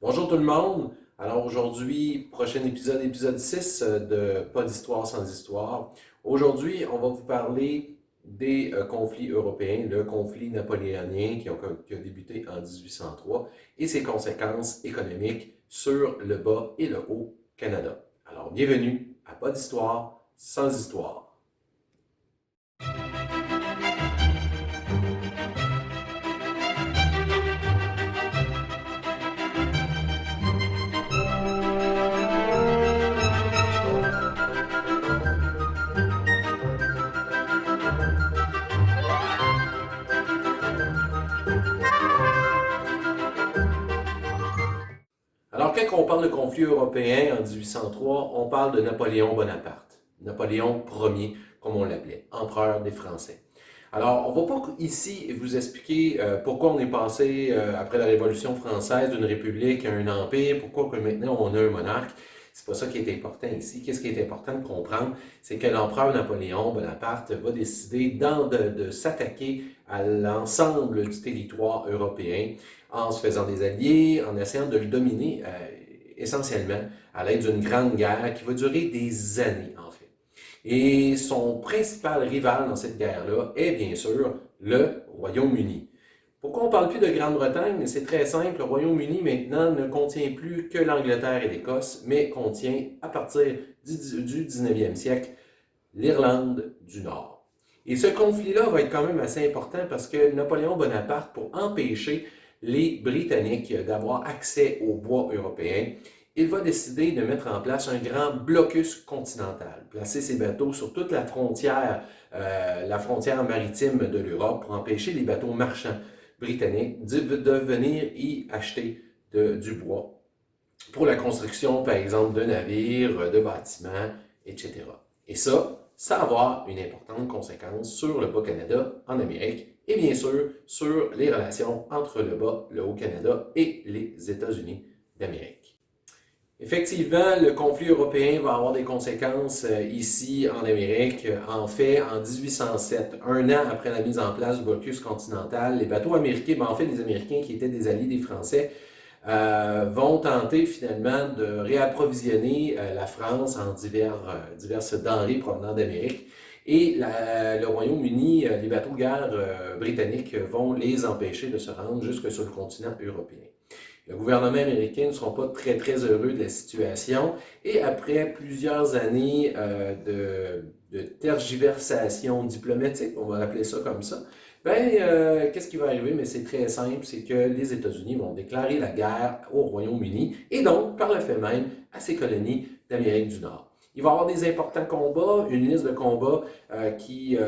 Bonjour tout le monde. Alors aujourd'hui, prochain épisode, épisode 6 de Pas d'histoire sans histoire. Aujourd'hui, on va vous parler des conflits européens, le conflit napoléonien qui a débuté en 1803 et ses conséquences économiques sur le bas et le haut Canada. Alors bienvenue à Pas d'histoire sans histoire. Alors, quand on parle de conflit européen en 1803, on parle de Napoléon Bonaparte. Napoléon Ier, comme on l'appelait, empereur des Français. Alors, on ne va pas ici vous expliquer pourquoi on est passé, après la Révolution française, d'une république à un empire, pourquoi que maintenant on a un monarque. C'est pas ça qui est important ici. Qu'est-ce qui est important de comprendre? C'est que l'empereur Napoléon Bonaparte va décider de s'attaquer à l'ensemble du territoire européen en se faisant des alliés, en essayant de le dominer essentiellement à l'aide d'une grande guerre qui va durer des années en fait. Et son principal rival dans cette guerre-là est bien sûr le Royaume-Uni. Pourquoi on ne parle plus de Grande-Bretagne? C'est très simple. Le Royaume-Uni maintenant ne contient plus que l'Angleterre et l'Écosse, mais contient à partir du 19e siècle l'Irlande du Nord. Et ce conflit-là va être quand même assez important parce que Napoléon Bonaparte, pour empêcher les Britanniques d'avoir accès au bois européen, il va décider de mettre en place un grand blocus continental, placer ses bateaux sur toute la frontière maritime de l'Europe pour empêcher les bateaux marchands britanniques de venir y acheter du bois pour la construction, par exemple, de navires, de bâtiments, etc. Et ça va avoir une importante conséquence sur le Bas-Canada en Amérique et bien sûr sur les relations entre le Bas, le Haut-Canada et les États-Unis d'Amérique. Effectivement, le conflit européen va avoir des conséquences ici en Amérique. En fait, en 1807, un an après la mise en place du blocus continental, les bateaux américains, en fait les Américains qui étaient des alliés des Français, vont tenter finalement de réapprovisionner la France en diverses denrées provenant d'Amérique. Et le Royaume-Uni, les bateaux de guerre britanniques vont les empêcher de se rendre jusque sur le continent européen. Le gouvernement américain ne sera pas très très heureux de la situation et après plusieurs années de tergiversation diplomatique, on va appeler ça comme ça, qu'est-ce qui va arriver? Mais c'est très simple, c'est que les États-Unis vont déclarer la guerre au Royaume-Uni et donc, par le fait même, à ses colonies d'Amérique du Nord. Il va y avoir des importants combats, une liste de combats qui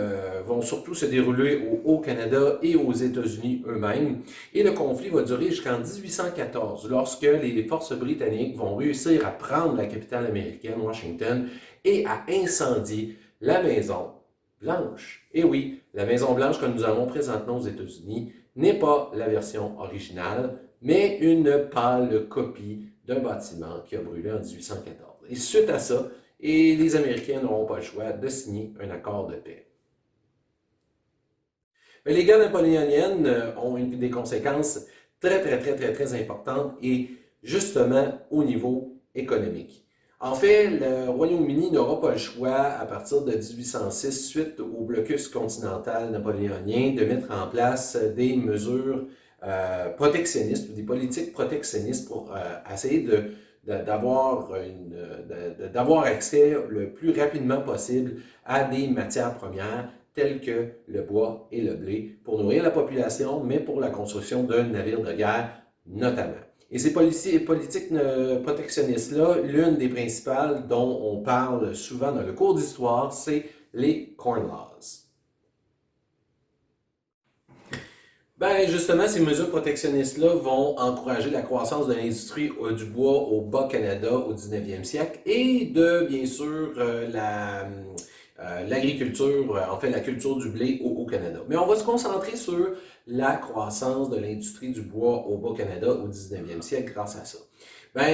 vont surtout se dérouler au Haut-Canada et aux États-Unis eux-mêmes. Et le conflit va durer jusqu'en 1814, lorsque les forces britanniques vont réussir à prendre la capitale américaine, Washington, et à incendier la Maison Blanche. Et oui, la Maison Blanche que nous avons présentement aux États-Unis n'est pas la version originale, mais une pâle copie d'un bâtiment qui a brûlé en 1814. Et suite à ça, les Américains n'auront pas le choix de signer un accord de paix. Mais les guerres napoléoniennes ont des conséquences très, très, très, très, très importantes et justement au niveau économique. En fait, le Royaume-Uni n'aura pas le choix, à partir de 1806, suite au blocus continental napoléonien, de mettre en place des mesures protectionnistes ou des politiques protectionnistes pour essayer d'avoir accès le plus rapidement possible à des matières premières tels que le bois et le blé pour nourrir la population, mais pour la construction d'un navire de guerre notamment. Et ces politiques protectionnistes-là, l'une des principales dont on parle souvent dans le cours d'histoire, c'est les Corn Laws. Justement, ces mesures protectionnistes-là vont encourager la croissance de l'industrie du bois au Bas-Canada au 19e siècle et bien sûr, l'agriculture, en fait la culture du blé au Canada. Mais on va se concentrer sur la croissance de l'industrie du bois au Bas-Canada au 19e siècle grâce à ça.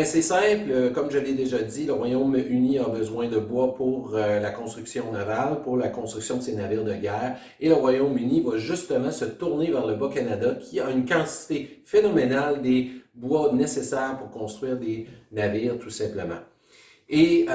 C'est simple, comme je l'ai déjà dit, le Royaume-Uni a besoin de bois pour la construction navale, pour la construction de ses navires de guerre, et le Royaume-Uni va justement se tourner vers le Bas-Canada qui a une quantité phénoménale des bois nécessaire pour construire des navires, tout simplement. Et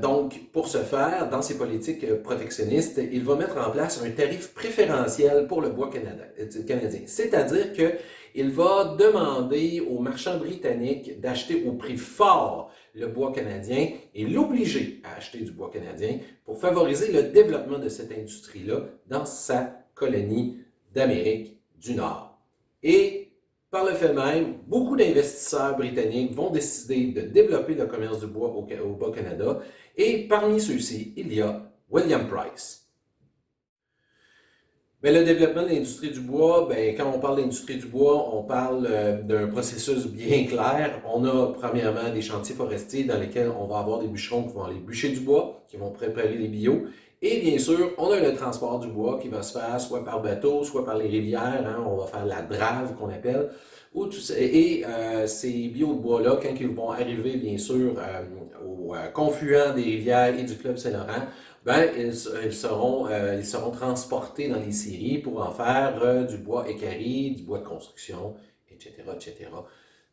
donc, pour ce faire, dans ses politiques protectionnistes, il va mettre en place un tarif préférentiel pour le bois canadien. C'est-à-dire qu'il va demander aux marchands britanniques d'acheter au prix fort le bois canadien et l'obliger à acheter du bois canadien pour favoriser le développement de cette industrie-là dans sa colonie d'Amérique du Nord. Et par le fait même, beaucoup d'investisseurs britanniques vont décider de développer le commerce du bois au Bas-Canada et parmi ceux-ci, il y a William Price. Bien, le développement de l'industrie du bois, bien, quand on parle d'industrie du bois, on parle d'un processus bien clair. On a premièrement des chantiers forestiers dans lesquels on va avoir des bûcherons qui vont aller bûcher du bois, qui vont préparer les bio. Et bien sûr, on a le transport du bois qui va se faire soit par bateau, soit par les rivières. Hein, on va faire la drave qu'on appelle. Et ces bio de bois-là, quand ils vont arriver, bien sûr, au confluent des rivières et du fleuve Saint-Laurent, ben, ils seront transportés dans les scieries pour en faire du bois équarri, du bois de construction, etc., etc.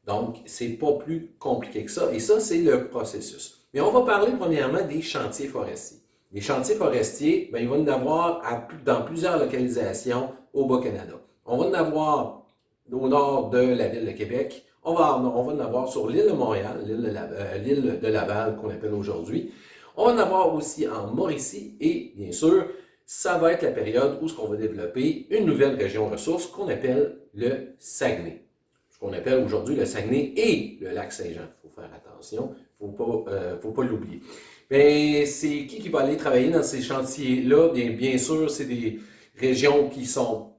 Donc, c'est pas plus compliqué que ça. Et ça, c'est le processus. Mais on va parler premièrement des chantiers forestiers. Les chantiers forestiers, ben, il va y en avoir dans plusieurs localisations au Bas-Canada. On va en avoir au nord de la ville de Québec. On va en avoir sur l'île de Montréal, l'île de Laval qu'on appelle aujourd'hui. On va en avoir aussi en Mauricie et bien sûr, ça va être la période où on va développer une nouvelle région ressource qu'on appelle le Saguenay. Ce qu'on appelle aujourd'hui le Saguenay et le lac Saint-Jean. Il faut faire attention, il ne faut pas l'oublier. Mais c'est qui va aller travailler dans ces chantiers-là? Bien sûr, c'est des régions qui sont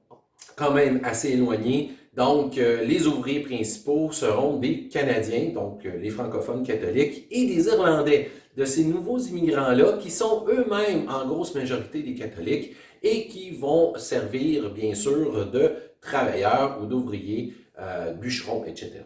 quand même assez éloignées. Donc, les ouvriers principaux seront des Canadiens, donc les francophones catholiques, et des Irlandais, de ces nouveaux immigrants-là, qui sont eux-mêmes en grosse majorité des catholiques, et qui vont servir, bien sûr, de travailleurs ou d'ouvriers, bûcherons, etc.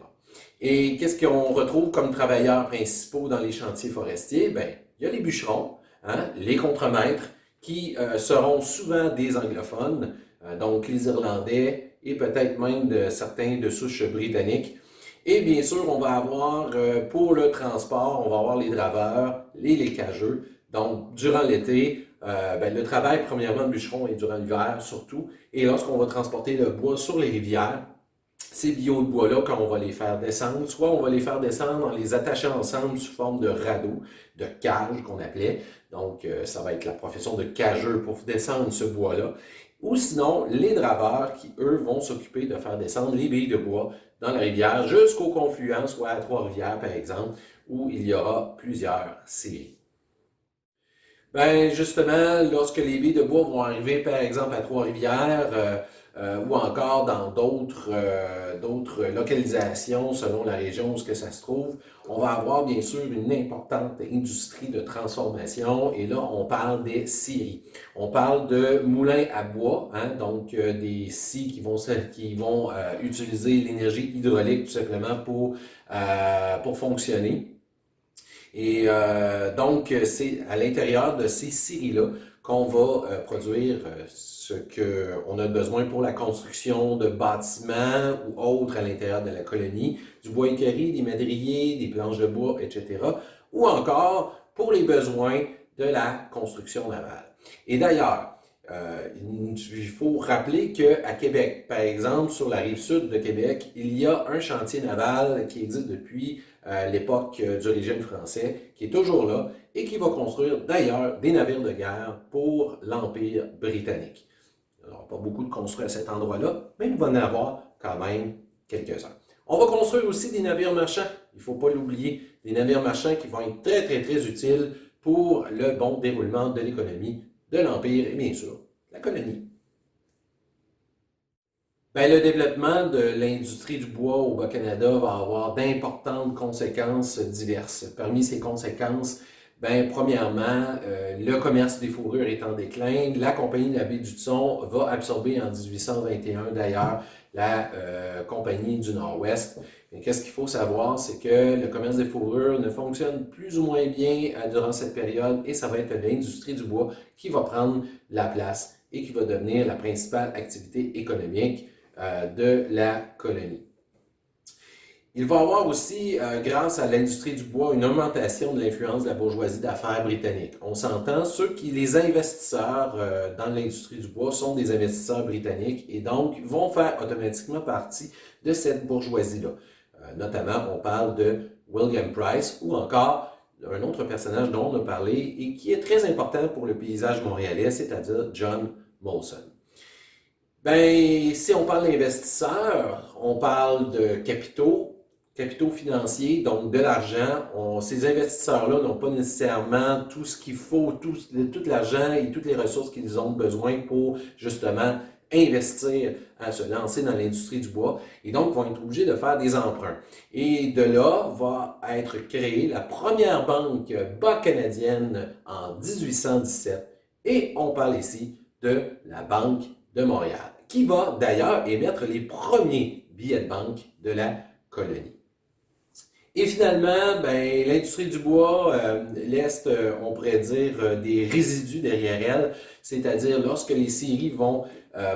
Et qu'est-ce qu'on retrouve comme travailleurs principaux dans les chantiers forestiers? Bien, il y a les bûcherons, hein, les contremaîtres, qui seront souvent des anglophones, donc les Irlandais, et peut-être même certains de souche britannique. Et bien sûr, on va avoir pour le transport, on va avoir les draveurs, les cageux. Donc, durant l'été, ben, le travail, premièrement, de bûcheron est durant l'hiver surtout. Et lorsqu'on va transporter le bois sur les rivières, ces bio de bois-là, quand on va les faire descendre, soit on va les faire descendre en les attachant ensemble sous forme de radeau, de cage qu'on appelait. Donc, ça va être la profession de cageux pour descendre ce bois-là. Ou sinon, les draveurs qui, eux, vont s'occuper de faire descendre les billes de bois dans la rivière jusqu'au confluent, soit à Trois-Rivières, par exemple, où il y aura plusieurs scieries. Ben justement, lorsque les billes de bois vont arriver, par exemple, à Trois-Rivières, ou encore dans d'autres localisations selon la région où ce que ça se trouve, on va avoir bien sûr une importante industrie de transformation et là on parle des scieries. On parle de moulins à bois, hein, donc des scies qui vont utiliser l'énergie hydraulique tout simplement pour fonctionner. Et donc, c'est à l'intérieur de ces scieries-là qu'on va produire ce qu'on a besoin pour la construction de bâtiments ou autres à l'intérieur de la colonie, du bois équarri, des madriers, des planches de bois, etc. Ou encore pour les besoins de la construction navale. Et d'ailleurs, il faut rappeler qu'à Québec, par exemple, sur la rive sud de Québec, il y a un chantier naval qui existe depuis l'époque du régime français, qui est toujours là et qui va construire d'ailleurs des navires de guerre pour l'Empire britannique. Alors, pas beaucoup de construits à cet endroit-là, mais il va en avoir quand même quelques-uns. On va construire aussi des navires marchands, il ne faut pas l'oublier, des navires marchands qui vont être très, très, très utiles pour le bon déroulement de l'économie de l'Empire et bien sûr, la colonie. Bien, le développement de l'industrie du bois au Bas-Canada va avoir d'importantes conséquences diverses. Parmi ces conséquences, bien, premièrement, le commerce des fourrures est en déclin. La compagnie de la baie d'Hudson va absorber en 1821 d'ailleurs la compagnie du Nord-Ouest. Qu'est-ce qu'il faut savoir, c'est que le commerce des fourrures ne fonctionne plus ou moins bien durant cette période et ça va être l'industrie du bois qui va prendre la place et qui va devenir la principale activité économique de la colonie. Il va y avoir aussi, grâce à l'industrie du bois, une augmentation de l'influence de la bourgeoisie d'affaires britannique. On s'entend, les investisseurs dans l'industrie du bois sont des investisseurs britanniques et donc vont faire automatiquement partie de cette bourgeoisie-là. Notamment, on parle de William Price ou encore un autre personnage dont on a parlé et qui est très important pour le paysage montréalais, c'est-à-dire John Molson. Ben, si on parle d'investisseurs, on parle de capitaux financiers, donc de l'argent. Ces investisseurs-là n'ont pas nécessairement tout ce qu'il faut, tout l'argent et toutes les ressources qu'ils ont besoin pour justement investir, à se lancer dans l'industrie du bois et donc vont être obligés de faire des emprunts. Et de là va être créée la première banque bas canadienne en 1817 et on parle ici de la Banque de Montréal, qui va d'ailleurs émettre les premiers billets de banque de la colonie. Et finalement, ben, l'industrie du bois laisse, on pourrait dire, des résidus derrière elle, c'est-à-dire lorsque les scieries vont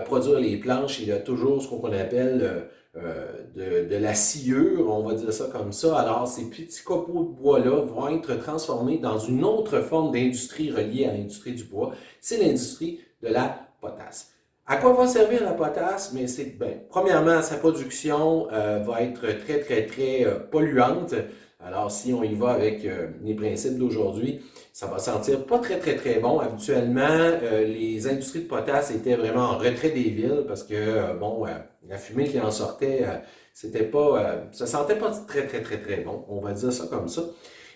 produire les planches, il y a toujours ce qu'on appelle de la sciure, on va dire ça comme ça. Alors, ces petits copeaux de bois-là vont être transformés dans une autre forme d'industrie reliée à l'industrie du bois, c'est l'industrie de la potasse. À quoi va servir la potasse? Mais c'est, ben, premièrement, sa production va être très polluante. Alors, si on y va avec les principes d'aujourd'hui, ça va sentir pas très bon. Habituellement, les industries de potasse étaient vraiment en retrait des villes parce que, bon, la fumée qui en sortait, c'était pas, ça sentait pas très bon. On va dire ça comme ça.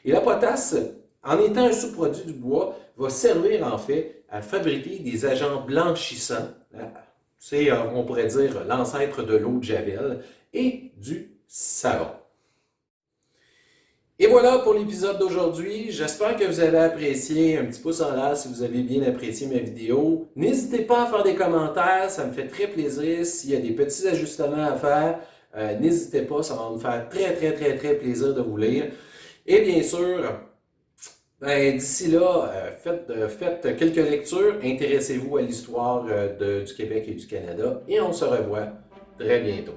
Et la potasse, en étant un sous-produit du bois, va servir en fait à fabriquer des agents blanchissants. C'est, on pourrait dire, l'ancêtre de l'eau de Javel et du savon. Et voilà pour l'épisode d'aujourd'hui. J'espère que vous avez apprécié. Un petit pouce en l'air si vous avez bien apprécié ma vidéo. N'hésitez pas à faire des commentaires, ça me fait très plaisir. S'il y a des petits ajustements à faire, n'hésitez pas, ça va me faire très plaisir de vous lire. Et bien sûr, ben, d'ici là, faites quelques lectures, intéressez-vous à l'histoire du Québec et du Canada et on se revoit très bientôt.